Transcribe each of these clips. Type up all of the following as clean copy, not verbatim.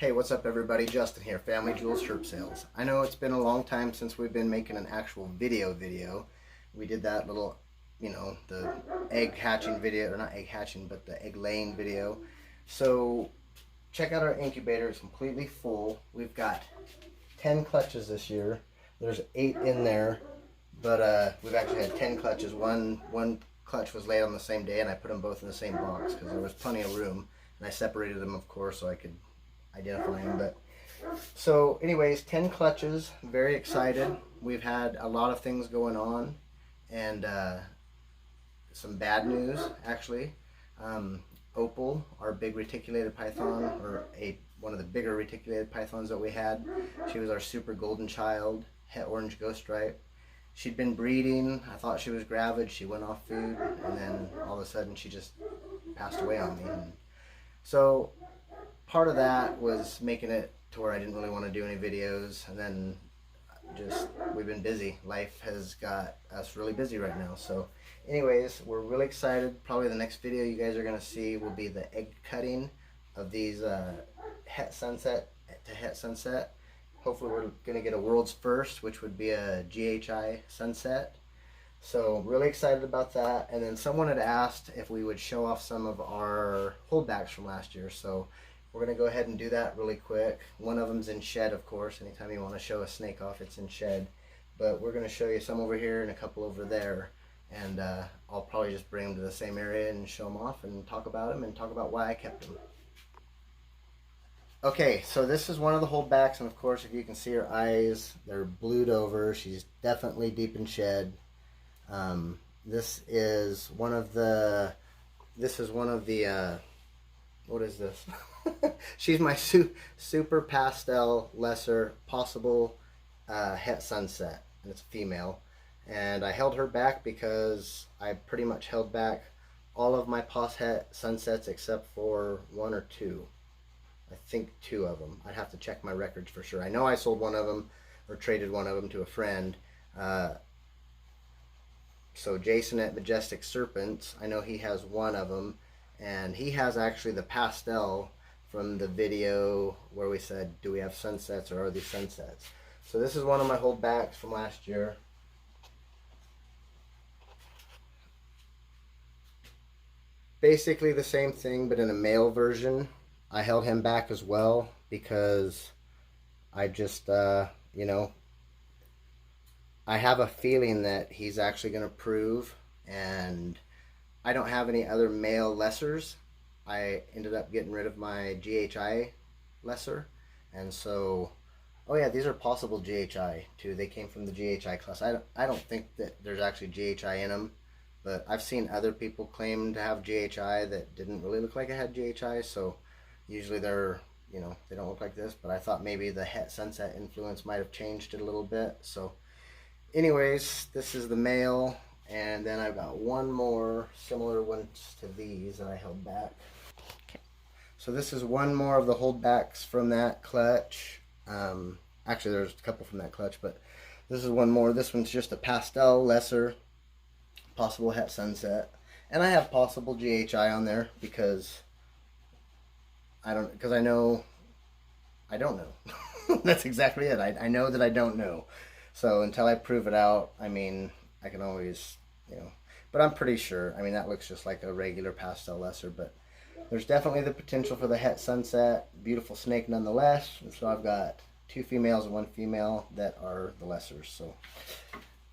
Hey, what's up everybody? Justin here, Family Jewels Herb Sales. I know it's been a long time since we've been making an actual video. We did that little, the egg hatching video, or not egg hatching, but the egg laying video. So check out our incubator, it's completely full. We've got 10 clutches this year. There's 8 in there, but we've actually had 10 clutches. One clutch was laid on the same day and I put them both in the same box because there was plenty of room. And I separated them, of course, so I could identify them. But so anyways, 10 clutches, very excited. We've had a lot of things going on, and some bad news actually. Opal, our big reticulated python, or one of the bigger reticulated pythons that we had, she was our super golden child, het orange ghost stripe. She'd been breeding. I thought she was gravid. She went off food, and then all of a sudden she just passed away on me. And so part of that was making it to where I didn't really want to do any videos, and then just we've been busy. Life has got us really busy right now. So anyways, we're really excited. Probably the next video you guys are going to see will be the egg cutting of these het sunset to het sunset. Hopefully we're going to get a world's first, which would be a GHI sunset. So really excited about that. And then someone had asked if we would show off some of our holdbacks from last year. So we're going to go ahead and do that really quick. One of them's in shed, of course. Anytime you want to show a snake off, it's in shed. But we're going to show you some over here and a couple over there. And I'll probably just bring them to the same area and show them off and talk about them and talk about why I kept them. Okay, so this is one of the holdbacks, and of course, if you can see her eyes, they're blued over. She's definitely deep in shed. This is one of the, what is this? She's my super pastel lesser possible het sunset, and it's a female. And I held her back because I pretty much held back all of my pos het sunsets except for 1 or 2. I think 2 of them. I'd have to check my records for sure. I know I sold one of them or traded one of them to a friend. So Jason at Majestic Serpents, I know he has one of them, and he has actually the pastel from the video where we said, do we have sunsets or are these sunsets? So this is one of my holdbacks from last year. Basically the same thing, but in a male version. I held him back as well because I just, I have a feeling that he's actually going to prove, and I don't have any other male lessers. I ended up getting rid of my GHI lesser, and so, oh yeah, these are possible GHI too. They came from the GHI class. I don't think that there's actually GHI in them, but I've seen other people claim to have GHI that didn't really look like it had GHI, so usually they're, they don't look like this, but I thought maybe the het sunset influence might have changed it a little bit. So anyways, this is the male, and then I've got one more similar ones to these that I held back. Okay. So this is one more of the holdbacks from that clutch. Actually, there's a couple from that clutch, but this is one more. This one's just a pastel lesser, possible het sunset, and I have possible GHI on there because I don't know. That's exactly it. I know that I don't know. So until I prove it out, I mean, I can always, but I'm pretty sure. I mean, that looks just like a regular pastel lesser, but there's definitely the potential for the het sunset. Beautiful snake nonetheless. And so I've got 2 females and 1 female that are the lessers. So,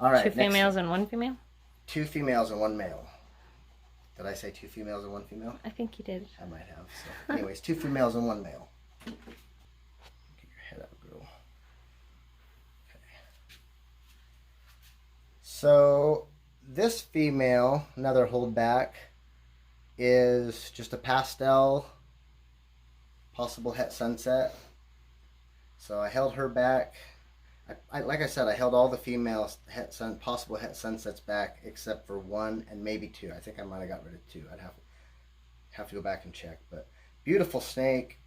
all right. 2 females and 1 female? 2 females and 1 male. Did I say 2 females and 1 female? I think you did. I might have. So, anyways, 2 females and 1 male. Get your head up, girl. Okay. So this female, another holdback, is just a pastel, possible het sunset. So I held her back. Like I said, I held all the females possible het sunsets back except for 1 and maybe 2. I think I might have got rid of 2. I'd have to go back and check. But beautiful snake,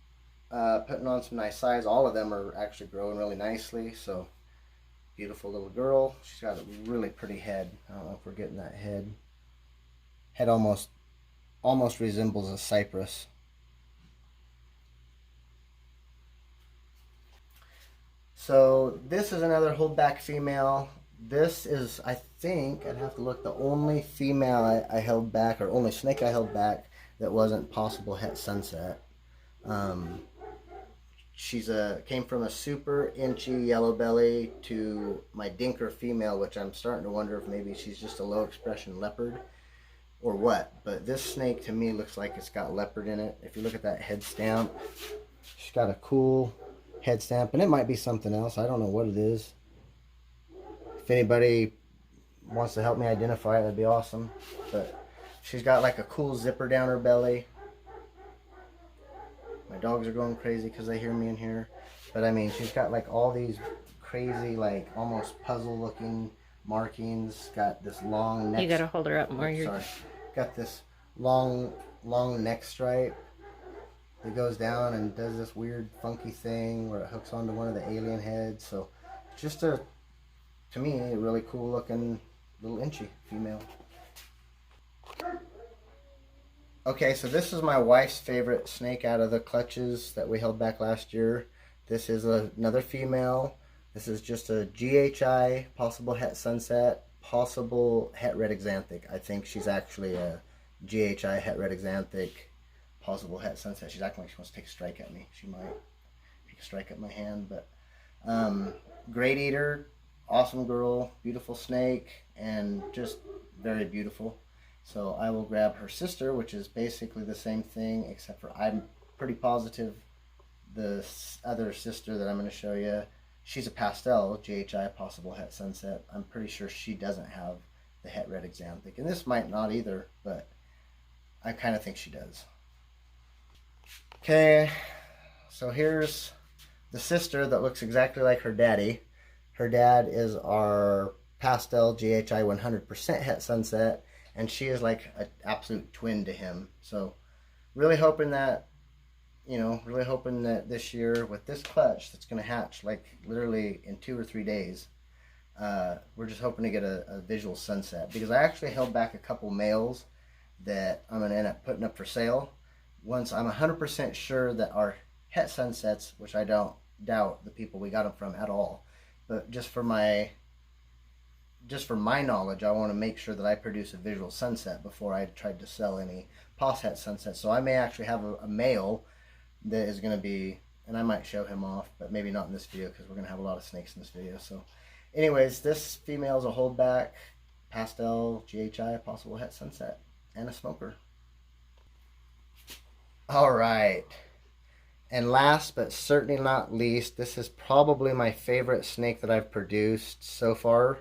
putting on some nice size. All of them are actually growing really nicely. So beautiful little girl. She's got a really pretty head. I don't know if we're getting that head. Head almost resembles a cypress. So this is another holdback female. This is, I think, I'd have to look, the only female I held back, or only snake I held back that wasn't possible het sunset. She's came from a super inchy yellow belly to my dinker female, which I'm starting to wonder if maybe she's just a low expression leopard or what. But this snake to me looks like it's got leopard in it. If you look at that head stamp, she's got a cool head stamp, and it might be something else. I don't know what it is. If anybody wants to help me identify it, that'd be awesome. But she's got like a cool zipper down her belly. My dogs are going crazy because they hear me in here. But I mean, she's got like all these crazy, like almost puzzle looking markings. Got this long neck. You gotta hold her up more. Sorry. Got this long neck stripe that goes down and does this weird funky thing where it hooks onto one of the alien heads. So just to me, a really cool looking little inchy female. Okay, so this is my wife's favorite snake out of the clutches that we held back last year. This is another female. This is just a GHI, possible het sunset, possible het red axanthic. I think she's actually a GHI het red axanthic, possible het sunset. She's acting like she wants to take a strike at me. She might take a strike at my hand, but great eater, awesome girl, beautiful snake, and just very beautiful. So I will grab her sister, which is basically the same thing, except for I'm pretty positive the other sister that I'm going to show you, she's a pastel GHI possible het sunset. I'm pretty sure she doesn't have the het red axanthic, and this might not either, but I kind of think she does. Okay, so here's the sister that looks exactly like her daddy. Her dad is our pastel GHI 100% het sunset, and she is like an absolute twin to him. So really hoping that, this year with this clutch that's going to hatch like literally in 2 or 3 days, we're just hoping to get a visual sunset, because I actually held back a couple males that I'm going to end up putting up for sale once I'm 100% sure that our het sunsets, which I don't doubt the people we got them from at all, but just for my knowledge, I want to make sure that I produce a visual sunset before I tried to sell any pos het sunsets. So I may actually have a male that is going to be, and I might show him off, but maybe not in this video because we're going to have a lot of snakes in this video. So anyways, this female is a holdback pastel GHI possible het sunset and a smoker. All right. And last but certainly not least, this is probably my favorite snake that I've produced so far,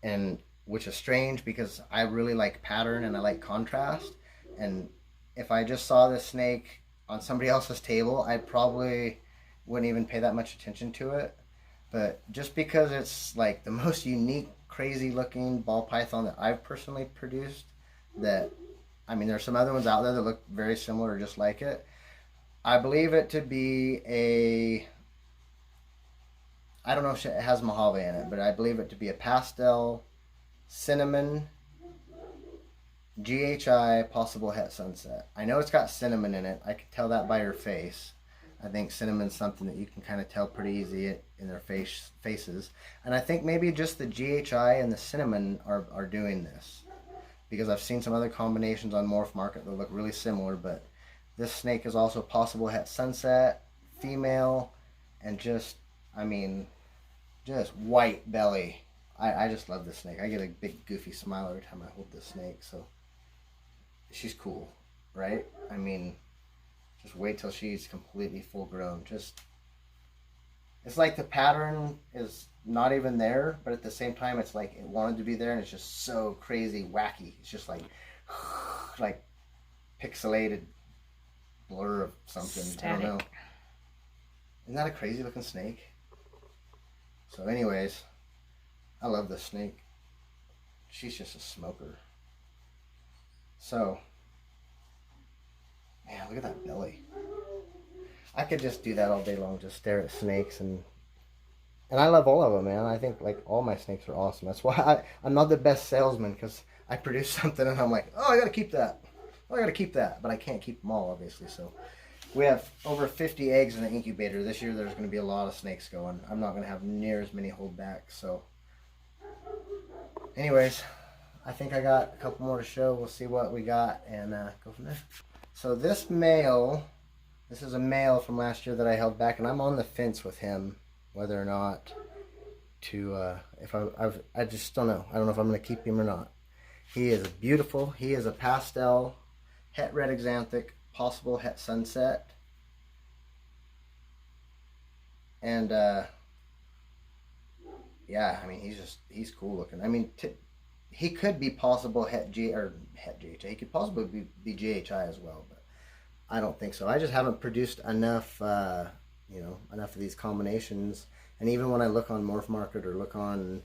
and which is strange because I really like pattern and I like contrast. And if I just saw this snake on somebody else's table, I probably wouldn't even pay that much attention to it. But just because it's like the most unique, crazy looking ball python that I've personally produced, that, I mean, there's some other ones out there that look very similar or just like it. I believe it to be I don't know if it has Mojave in it, but I believe it to be a pastel cinnamon GHI possible het sunset. I know it's got cinnamon in it. I can tell that by her face. I think cinnamon's something that you can kind of tell pretty easy in their faces. And I think maybe just the GHI and the cinnamon are doing this, because I've seen some other combinations on Morph Market that look really similar, but this snake is also possible het sunset, female, and just, I mean, just white belly. I just love this snake. I get a big goofy smile every time I hold this snake. So she's cool, right? I mean, just wait till she's completely full grown. Just, it's like the pattern is not even there, but at the same time it's like it wanted to be there, and it's just so crazy wacky. It's just like pixelated blur of something. Static. I don't know. Isn't that a crazy looking snake? So anyways, I love this snake. She's just a smoker. So, man, look at that belly. I could just do that all day long, just stare at snakes, and I love all of them, man. I think like all my snakes are awesome. That's why I'm not the best salesman, because I produce something and I'm like, oh, I gotta keep that. Oh, I gotta keep that, but I can't keep them all, obviously. So We have over 50 eggs in the incubator. This year there's going to be a lot of snakes going. I'm not going to have near as many holdbacks. So anyways, I think I got a couple more to show. We'll see what we got and go from there. So this is a male from last year that I held back, and I'm on the fence with him whether or not to, I just don't know. I don't know if I'm going to keep him or not. He is beautiful. He is a pastel, het red axanthic, possible het sunset. And, yeah, I mean, he's cool looking. I mean, he could be possible het GHI. He could possibly be GHI as well, but I don't think so. I just haven't produced enough, enough of these combinations. And even when I look on Morph Market or look on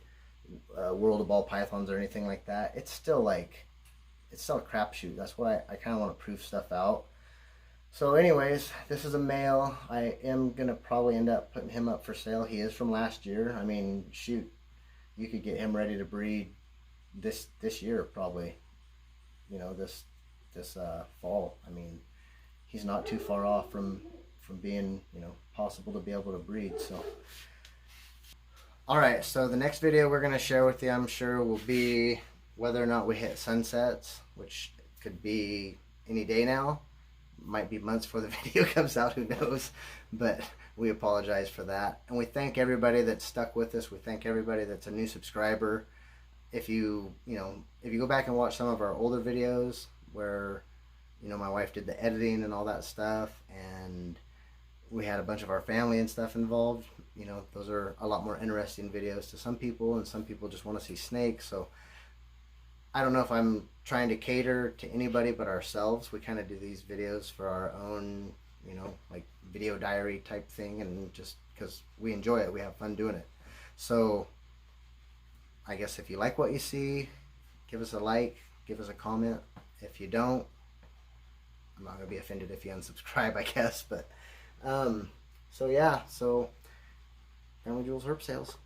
World of Ball Pythons or anything like that, it's still a crapshoot. That's why I kind of want to prove stuff out. So anyways, this is a male. I am going to probably end up putting him up for sale. He is from last year. I mean, shoot, you could get him ready to breed this year probably, this fall. I mean, he's not too far off from being, possible to be able to breed. So alright, so the next video we're going to share with you, I'm sure, will be whether or not we hit sunsets, which could be any day now. Might be months before the video comes out, who knows, but we apologize for that. And we thank everybody that's stuck with us. We thank everybody that's a new subscriber. If you go back and watch some of our older videos where, my wife did the editing and all that stuff, and we had a bunch of our family and stuff involved, those are a lot more interesting videos to some people, and some people just want to see snakes. So I don't know if I'm trying to cater to anybody but ourselves. We kind of do these videos for our own, like video diary type thing, and just because we enjoy it, we have fun doing it. So I guess if you like what you see, give us a like, give us a comment. If you don't, I'm not going to be offended if you unsubscribe, I guess. But so yeah, so Family Jewels Herb Sales.